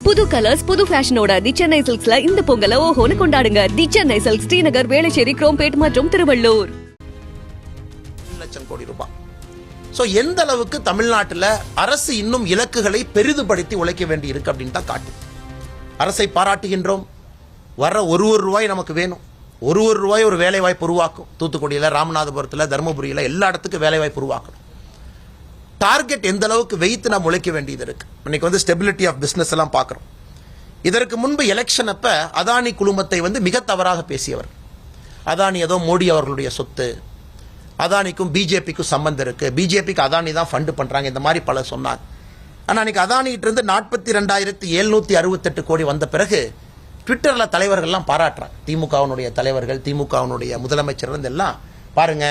புது கலர்ஸ் புது ஃபேஷனோட தி சென்னை சில்க்ஸ்ல இந்த பொங்கலை ஓஹோன்னு கொண்டாடுங்க. தி சென்னை சில்க்ஸ், ஸ்ரீநகர், வேளச்சேரி, குரோம்பேட் மற்றும் திருவள்ளூர். லட்சம் கோடி ரூபாய். சோ எந்த அளவுக்கு தமிழ்நாட்டில் அரசு இன்னும் இலக்குகளை பெரிதுபடுத்தி உழைக்க வேண்டி இருக்கு அப்படின்னு தான் காட்டு. அரசை பாராட்டுகின்றோம். வர ஒரு ரூபாய் நமக்கு வேணும். ஒரு ரூபாய் ஒரு வேலை வாய்ப்பு உருவாக்கும். தூத்துக்குடியில், ராமநாதபுரத்தில், தருமபுரியில் எல்லா இடத்துக்கும் வேலை வாய்ப்பு உருவாக்கணும். டார்கெட் எந்த அளவுக்கு வைத்து நாம் உழைக்க வேண்டியது இருக்கு. இன்னைக்கு வந்து ஸ்டெபிலிட்டி ஆஃப் பிசினஸ் எல்லாம் பார்க்கிறோம். இதற்கு முன்பு எலெக்ஷன் அப்ப அதானி குழுமத்தை வந்து மிக தவறாக பேசியவர். அதானி ஏதோ மோடி அவர்களுடைய சொத்து, அதானிக்கும் பிஜேபிக்கும் சம்பந்தம் இருக்கு, பிஜேபிக்கு அதானி தான் ஃபண்ட் பண்றாங்க, இந்த மாதிரி பல சொன்னாங்க. ஆனா அன்னைக்கு அதானிகிட்ட இருந்து 42,768 கோடி வந்த பிறகு ட்விட்டர்ல தலைவர்கள்லாம் பாராட்டுறாங்க. திமுகவினுடைய தலைவர்கள், திமுகவினுடைய முதலமைச்சர் எல்லாம் பாருங்க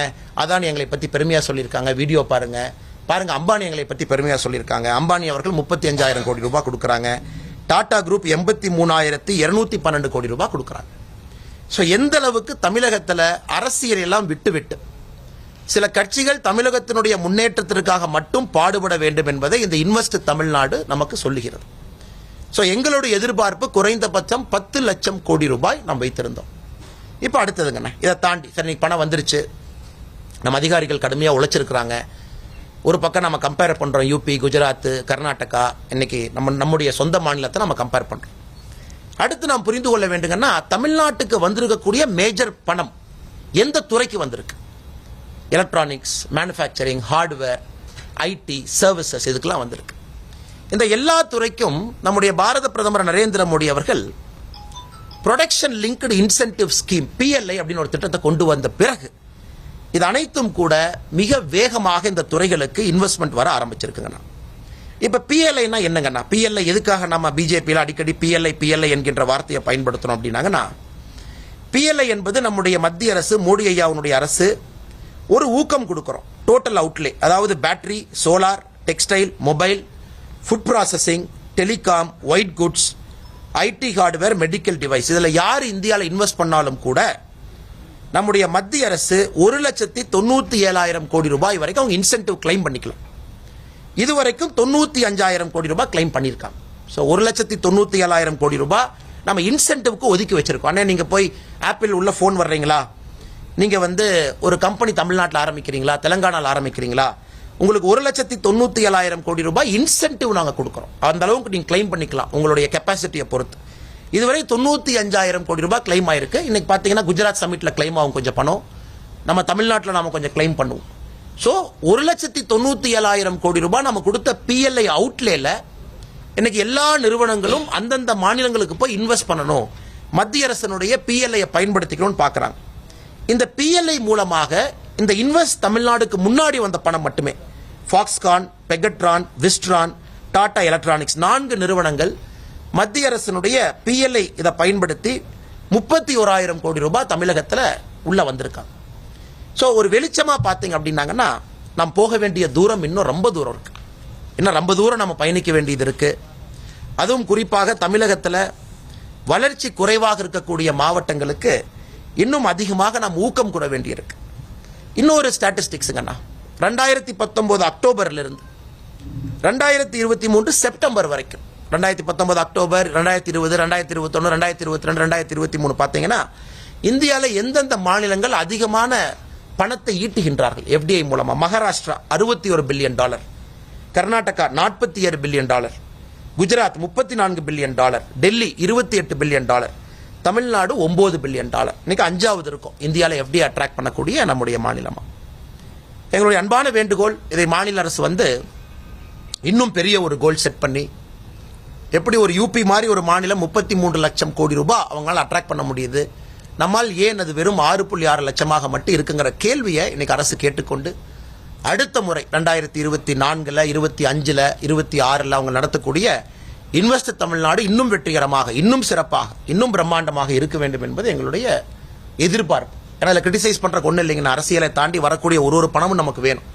அதானி எங்களை பத்தி பெருமையா சொல்லியிருக்காங்க, வீடியோ பாருங்க. அம்பானி எங்களை பத்தி பெருமையா சொல்லியிருக்காங்க. அம்பானி அவர்கள் 35,000 கோடி ரூபாய் கொடுக்கறாங்க. டாடா குரூப் 83,212 கோடி ரூபாய் கொடுக்கறாங்க. சோ எந்த அளவுக்கு தமிழகத்தில் அரசியல் எல்லாம் விட்டு சில கட்சிகள் தமிழகத்தினுடைய முன்னேற்றத்திற்காக மட்டும் பாடுபட வேண்டும் என்பதை இந்த இன்வெஸ்ட் தமிழ்நாடு நமக்கு சொல்லுகிறது. சோ எங்களுடைய எதிர்பார்ப்பு குறைந்தபட்சம் 10 லட்சம் கோடி ரூபாய் நாம் வைத்திருந்தோம். இப்ப அடுத்ததுங்க, இதை தாண்டி சரி பணம் வந்துருச்சு, நம்ம அதிகாரிகள் கடுமையா உழைச்சிருக்கிறாங்க. ஒரு பக்கம் நம்ம கம்பேர் பண்றோம் யூபி, குஜராத், கர்நாடகா, இன்னைக்கு நம்முடைய சொந்த மாநிலத்தை நம்ம கம்பேர் பண்றோம். அடுத்து நாம் புரிந்து கொள்ள வேண்டுங்கன்னா தமிழ்நாட்டுக்கு வந்திருக்கக்கூடிய மேஜர் பணம் எந்த துறைக்கு வந்திருக்கு? Electronics, manufacturing, hardware, IT, services, இதுக்கெல்லாம் வந்திருக்கு. இந்த எல்லா துறைக்கும் நம்முடைய பாரத பிரதமர் நரேந்திர மோடி அவர்கள் production linked incentive scheme PLI அப்படின்னு ஒரு திட்டத்தை கொண்டு வந்த பிறகு இது அனைத்தும் கூட மிக வேகமாக இந்த துறைகளுக்கு இன்வெஸ்ட்மெண்ட் வர ஆரம்பிச்சிருக்குங்கண்ணா. இப்ப PLIனா என்னங்கண்ணா? PLI எதுக்காக நம்ம பிஜேபியில் அடிக்கடி PLI என்கின்ற வார்த்தையை பயன்படுத்தணும் அப்படின்னாங்கன்னா, PLI என்பது நம்முடைய மத்திய அரசு, மோடி ஐயாவுடைய அரசு ஒரு ஊக்கம் கொடுக்கிறோம். டோட்டல் அவுட்லே, அதாவது battery, solar, textile, mobile, food processing, telecom, white goods, IT, hardware, medical device, இதுல யார் இந்தியாவில் இன்வெஸ்ட் பண்ணாலும் கூட நம்முடைய மத்திய அரசு 1,97,000 கோடி ரூபாய் வரைக்கும் அவங்க இன்சென்டிவ் கிளைம் பண்ணிக்கலாம். இதுவரைக்கும் 95,000 கோடி ரூபாய் கிளைம் பண்ணியிருக்காங்க. ஸோ 1,97,000 கோடி ரூபாய் நம்ம இன்சென்டிவ்க்கு ஒதுக்கி வச்சிருக்கோம். ஆனால் நீங்க போய் ஆப்பிள் உள்ள போன் வர்றீங்களா, நீங்க வந்து ஒரு கம்பெனி தமிழ்நாட்டில் ஆரம்பிக்கிறீங்களா, தெலங்கானாவில் ஆரம்பிக்கிறீங்களா, உங்களுக்கு 1,97,000 கோடி ரூபாய் இன்சென்டிவ் நாங்கள் கொடுக்குறோம். அந்த அளவுக்கு நீங்க கிளைம் பண்ணிக்கலாம் உங்களுடைய கெப்பாசிட்டியை பொறுத்து. இதுவரை 95,000 கோடி ரூபாய் கிளைம் ஆயிருக்கு. இன்னைக்கு பாத்தீங்கன்னா குஜராத் சமிட்ல கிளைம் ஆகும் கொஞ்சம் பணம், நம்ம தமிழ்நாட்டில் நாம கொஞ்சம் கிளைம் பண்ணுவோம். ஸோ 1,97,000 கோடி ரூபாய் நம்ம கொடுத்த PLI அவுட்லேல இன்னைக்கு எல்லா நிறுவனங்களும் அந்தந்த மாநிலங்களுக்கு போய் இன்வெஸ்ட் பண்ணணும், மத்திய அரசனுடைய PLI பயன்படுத்திக்கணும்னு பாக்குறாங்க. இந்த PLI மூலமாக இந்த இன்வெஸ்ட் தமிழ்நாடுக்கு முன்னாடி வந்த பணம் மட்டுமே Foxconn, Pegatron, Wistron, Tata electronics 4 நிறுவனங்கள் மத்திய அரசினுடைய PLI இதை பயன்படுத்தி 31,000 கோடி ரூபாய் தமிழகத்தில் உள்ள வந்திருக்காங்க. ஸோ ஒரு வெளிச்சமா பார்த்தீங்க அப்படின்னாங்கன்னா நாம் போக வேண்டிய தூரம் இன்னும் ரொம்ப தூரம் இருக்கு. இன்னும் ரொம்ப தூரம் நம்ம பயணிக்க வேண்டியது இருக்கு. அதுவும் குறிப்பாக தமிழகத்தில் வளர்ச்சி குறைவாக இருக்கக்கூடிய மாவட்டங்களுக்கு இன்னும் அதிகமாக நாம் ஊக்கம் கூட வேண்டியிருக்கு. இன்னொரு ஸ்டாட்டிஸ்டிக்ஸுங்கண்ணா, 2019 அக்டோபர்ல இருந்து 2023 செப்டம்பர் வரைக்கும், 2019 அக்டோபர், 2020, 2021, 2022, 2023 பார்த்தீங்கன்னா இந்தியாவில் எந்தெந்த மாநிலங்கள் அதிகமான பணத்தை ஈட்டுகின்றார்கள் FDI மூலமா? Maharashtra $61 billion, Karnataka $47 billion, Gujarat $34 billion, Delhi $28 billion, Tamil Nadu $9 billion. இன்னைக்கு 5வது இருக்கும் இந்தியாவில் FDI அட்ராக்ட் பண்ணக்கூடிய நம்முடைய மாநிலமா. எங்களுடைய அன்பான வேண்டுகோள், இதை மாநில அரசு வந்து இன்னும் பெரிய ஒரு கோல் செட் பண்ணி, எப்படி ஒரு யூபி மாதிரி ஒரு மாநிலம் 33 லட்சம் கோடி ரூபாய் அவங்களால அட்ராக்ட் பண்ண முடியுது, நம்மால் ஏன் அது வெறும் 6.6 லட்சமாக மட்டும் இருக்குங்கிற கேள்வியை இன்னைக்கு அரசு கேட்டுக்கொண்டு அடுத்த முறை 2024, 25, 26 அவங்க நடத்தக்கூடிய இன்வெஸ்ட் தமிழ்நாடு இன்னும் வெற்றிகரமாக, இன்னும் சிறப்பாக, இன்னும் பிரம்மாண்டமாக இருக்க வேண்டும் என்பது எங்களுடைய எதிர்பார்ப்பு. ஏன்னா இதில் கிரிட்டிசைஸ் பண்ற ஒன்றும் இல்லைங்கண்ணா. அரசியலை தாண்டி வரக்கூடிய ஒரு பணமும் நமக்கு வேணும்.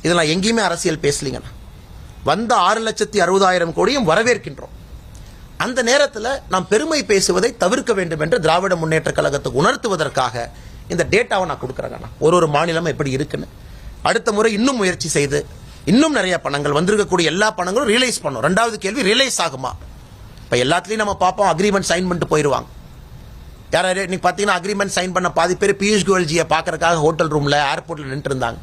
இதெல்லாம் எங்கேயுமே அரசியல் பேசலீங்கண்ணா. வந்த 6,60,000 கோடியும் வரவேற்கின்றோம். அந்த நேரத்தில் நாம் பெருமை பேசுவதை தவிர்க்க வேண்டும் என்று திராவிட முன்னேற்ற கழகத்துக்கு உணர்த்துவதற்காக இந்த டேட்டாவை நான் கொடுக்குறேங்க. ஒரு மாநிலம் எப்படி இருக்குன்னு அடுத்த முறை இன்னும் முயற்சி செய்து இன்னும் நிறைய பணங்கள் வந்திருக்கக்கூடிய எல்லா பணங்களும் ரியலைஸ் பண்ணும். ரெண்டாவது கேள்வி, ரியலைஸ் ஆகுமா? இப்போ எல்லாத்துலேயும் நம்ம பார்ப்போம் அக்ரிமெண்ட் சைன் பண்ணிட்டு போயிடுவாங்க. யாராவது இன்னைக்கு பார்த்தீங்கன்னா அக்ரிமெண்ட் சைன் பண்ண பாதி பேர் பியூஷ் கோயல்ஜியை பார்க்கறதுக்காக ஹோட்டல் ரூமில் ஏர்போர்ட்டில் நின்று இருந்தாங்க.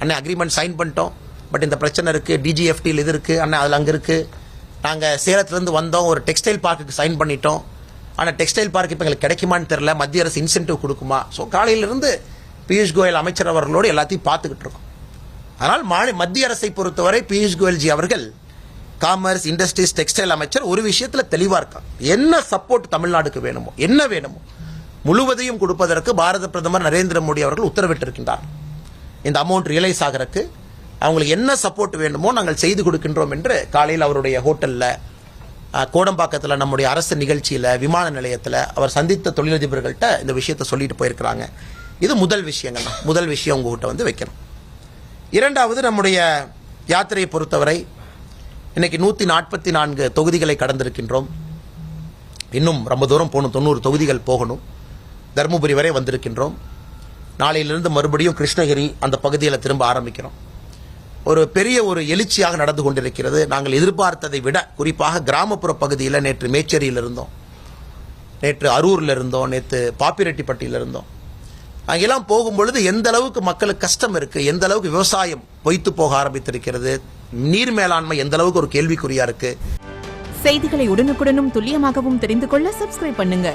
அண்ணே அக்ரிமெண்ட் சைன் பண்ணிட்டோம், பட் இந்த பிரச்சனை இருக்குது, டிஜிஎஃப்டியில் இது இருக்குது, அண்ணே அதில் அங்கே இருக்குது, நாங்கள் சேலத்துலேருந்து வந்தோம், ஒரு டெக்ஸ்டைல் பார்க்குக்கு சைன் பண்ணிட்டோம், ஆனால் டெக்ஸ்டைல் பார்க் இப்போ எங்களுக்கு கிடைக்குமான்னு தெரியல, மத்திய அரசு இன்சென்டிவ் கொடுக்குமா? ஸோ காலையிலிருந்து பியூஷ் கோயல் அமைச்சர் அவர்களோடு எல்லாத்தையும் பார்த்துக்கிட்டு இருக்கோம். அதனால் மத்திய அரசை பொறுத்தவரை பியூஷ் கோயல்ஜி அவர்கள் காமர்ஸ், இண்டஸ்ட்ரீஸ், டெக்ஸ்டைல் அமைச்சர் ஒரு விஷயத்தில் தெளிவாக இருக்காங்க. என்ன சப்போர்ட் தமிழ்நாடுக்கு வேணுமோ, என்ன வேணுமோ முழுவதையும் கொடுப்பதற்கு பாரத பிரதமர் நரேந்திர மோடி அவர்கள் உத்தரவிட்டிருக்கின்றார். இந்த அமௌண்ட் ரியலைஸ் ஆகிறதுக்கு அவங்களுக்கு என்ன சப்போர்ட் வேணுமோ நாங்கள் செய்து கொடுக்கின்றோம் என்று காலையில் அவருடைய ஹோட்டலில், கோடம்பாக்கத்தில் நம்முடைய அரசு நிகழ்ச்சியில், விமான நிலையத்தில் அவர் சந்தித்த தொழிலதிபர்கள்ட்ட இந்த விஷயத்தை சொல்லிட்டு போயிருக்கிறாங்க. இது முதல் விஷயங்கள்ண்ணா. முதல் விஷயம் உங்ககிட்ட வைக்கணும். இரண்டாவது, நம்முடைய யாத்திரையை பொறுத்தவரை இன்னைக்கு 144 தொகுதிகளை கடந்திருக்கின்றோம். இன்னும் ரொம்ப தூரம் போகணும், 90 தொகுதிகள் போகணும். தருமபுரி வரை வந்திருக்கின்றோம். நாளையிலிருந்து மறுபடியும் கிருஷ்ணகிரி அந்த பகுதியில் திரும்ப ஆரம்பிக்கிறோம். ஒரு பெரிய ஒரு எழுச்சியாக நடந்து கொண்டிருக்கிறது. நாங்கள் எதிர்பார்த்ததை விட குறிப்பாக கிராமப்புற பகுதியில் நேற்று மேச்சேரியில் இருந்தோம், நேற்று அரூரில் இருந்தோம், நேற்று பாப்பிரெட்டிப்பட்டியில் இருந்தோம். அங்கெல்லாம் போகும்பொழுது எந்த அளவுக்கு மக்களுக்கு கஷ்டம் இருக்கு, எந்த அளவுக்கு விவசாயம் பொய்த்து போக ஆரம்பித்திருக்கிறது, நீர் மேலாண்மை எந்த அளவுக்கு ஒரு கேள்விக்குறியா இருக்கு. செய்திகளை உடனுக்குடனும் துல்லியமாகவும் தெரிந்து கொள்ள சப்ஸ்கிரைப் பண்ணுங்க.